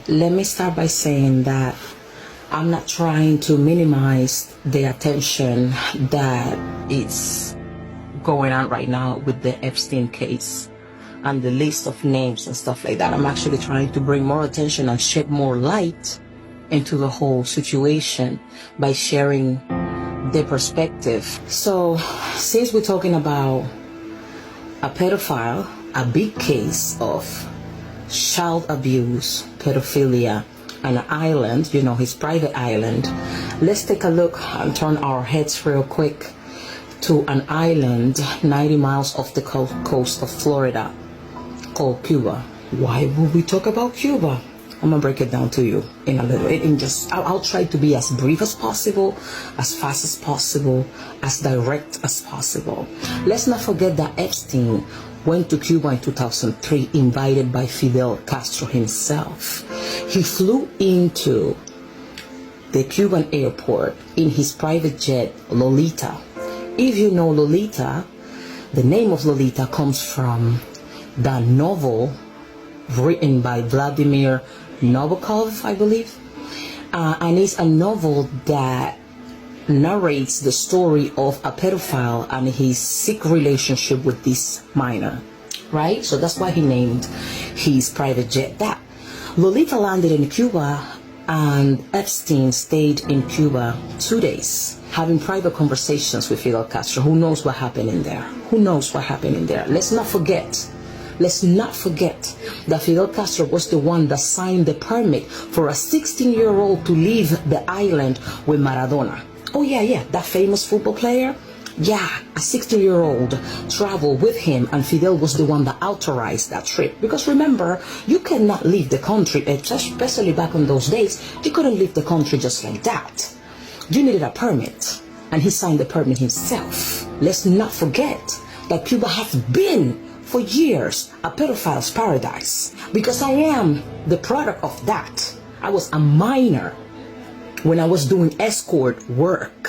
Let me start by saying that I'm not trying to minimize the attention that is going on right now with the Epstein case and the list of names and stuff like that. I'm actually trying to bring more attention and shed more light into the whole situation by sharing their perspective. So since we're talking about a pedophile, a big case of child abuse, pedophilia, on an island, his private island, let's take a look and turn our heads real quick to an island 90 miles off the coast of Florida called Cuba. Why would we talk about Cuba? I'm gonna break it down to you in a little. I'll try to be as brief as possible, as fast as possible, as direct as possible. Let's not forget that Epstein went to Cuba in 2003, invited by Fidel Castro himself. He flew into the Cuban airport in his private jet, Lolita. If you know Lolita, the name of Lolita comes from the novel written by Vladimir Nabokov, I believe. And it's a novel that narrates the story of a pedophile and his sick relationship with this minor, right? So that's why he named his private jet that. Lolita landed in Cuba, and Epstein stayed in Cuba 2 days, having private conversations with Fidel Castro. Who knows what happened in there? Who knows what happened in there? Let's not forget that Fidel Castro was the one that signed the permit for a 16-year-old to leave the island with Maradona. Oh yeah, that famous football player? Yeah, a 16-year-old traveled with him, and Fidel was the one that authorized that trip. Because remember, you cannot leave the country, especially back in those days, you couldn't leave the country just like that. You needed a permit, and he signed the permit himself. Let's not forget that Cuba has been for years a pedophile's paradise, because I am the product of that. I was a minor when I was doing escort work,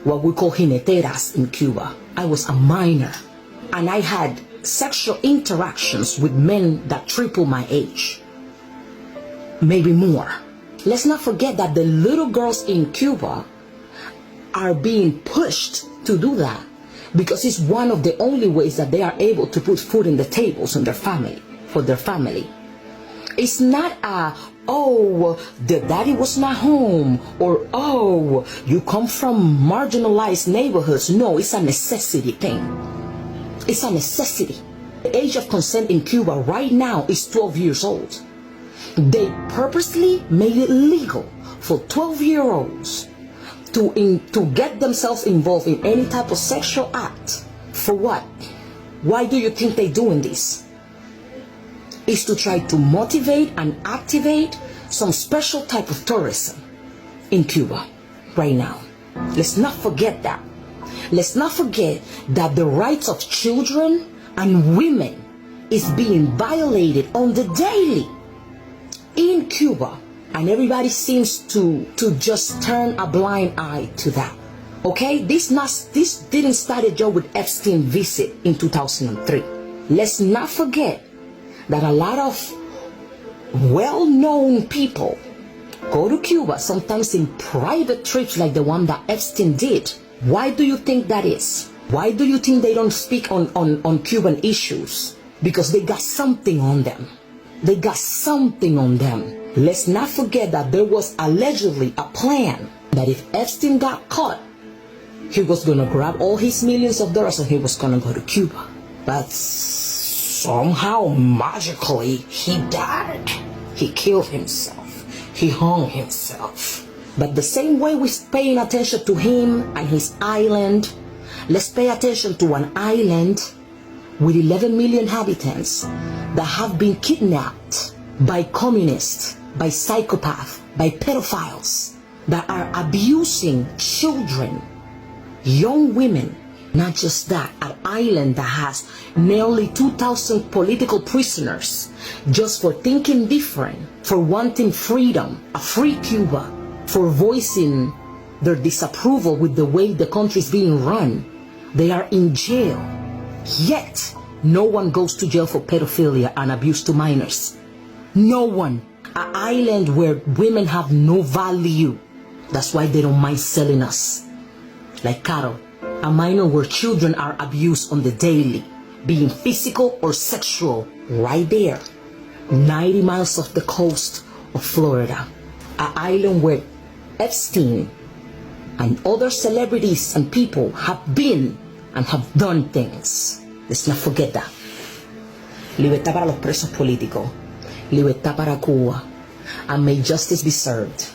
what we call jineteras in Cuba. I was a minor, and I had sexual interactions with men that triple my age, maybe more. Let's not forget that the little girls in Cuba are being pushed to do that, because it's one of the only ways that they are able to put food in the tables in their family, for their family. It's not the daddy was not home, or you come from marginalized neighborhoods. No, it's a necessity thing. It's a necessity. The age of consent in Cuba right now is 12 years old. They purposely made it legal for 12-year-olds to get themselves involved in any type of sexual act. For what? Why do you think they're doing this? It's to try to motivate and activate some special type of tourism in Cuba right now. Let's not forget that. Let's not forget that the rights of children and women is being violated on the daily in Cuba. And everybody seems to just turn a blind eye to that. Okay, this didn't start just with Epstein visit in 2003. Let's not forget that a lot of well-known people go to Cuba, sometimes in private trips like the one that Epstein did. Why do you think that is? Why do you think they don't speak on Cuban issues? Because they got something on them. They got something on them. Let's not forget that there was allegedly a plan that if Epstein got caught, he was going to grab all his millions of dollars and he was going to go to Cuba. But somehow, magically, he died. He killed himself. He hung himself. But the same way we're paying attention to him and his island, let's pay attention to an island with 11 million inhabitants that have been kidnapped by communists, by psychopaths, by pedophiles that are abusing children, young women. Not just that, an island that has nearly 2,000 political prisoners just for thinking different, for wanting freedom, a free Cuba, for voicing their disapproval with the way the country is being run. They are in jail. Yet, no one goes to jail for pedophilia and abuse to minors. No one. An island where women have no value. That's why they don't mind selling us like cattle. A minor where children are abused on the daily, being physical or sexual, right there. 90 miles off the coast of Florida. An island where Epstein and other celebrities and people have been and have done things. Let's not forget that. Libertad para los presos políticos. Libertad para Cuba. And may justice be served.